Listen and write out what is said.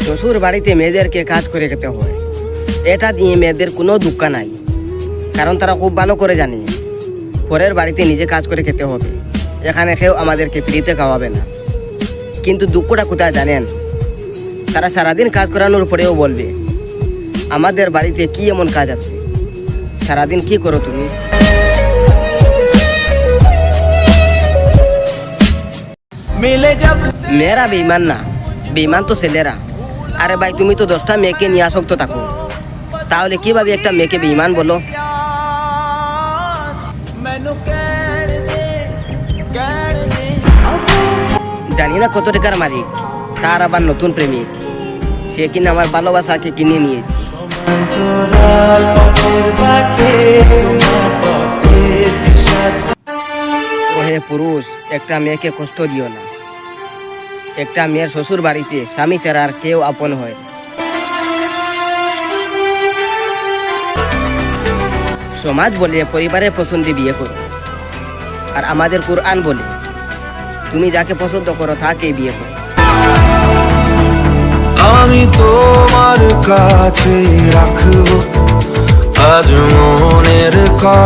শ্বশুর বাড়িতে মেয়েদেরকে কাজ করে খেতে হয়, এটা নিয়ে মেয়েদের কোনো দুঃখ নাই। কারণ তারা খুব ভালো করে জানে পরের বাড়িতে নিজে কাজ করে খেতে হবে, এখানে কেউ আমাদেরকে ফ্রিতে খাওয়াবে না। কিন্তু দুঃখটা কোথায় জানেন? তারা সারাদিন কাজ করানোর পরেও বলবে আমাদের বাড়িতে কি এমন কাজ আছে, সারাদিন কি করো তুমি? মেয়েরা বেইমান না, বেইমান তো ছেলেরা। আরে ভাই, তুমি তো 10টা মেয়েকে নিয়ে আসক্ত থাকো, তাহলে কিভাবে একটা মেয়েকে বেইমান বলো? জানি না কত টাকার মালিক, তার আবার নতুন প্রেমিক, সে কিনা আমার ভালোবাসাকে কিনে নিয়েছে। ওহে পুরুষ, একটা মেয়েকে কষ্ট দিও না। একটা মেয়ের শ্বশুর বাড়িতে স্বামী ছাড়া আর কেউ আপন হয়। সমাজ বলে পরিবারের পছন্দে বিয়ে করো, আর আমাদের কুরআন বলে তুমি যাকে পছন্দ করো তাকে বিয়ে করো। আমি তোমার কাছে রাখবো আজ মনের কথা।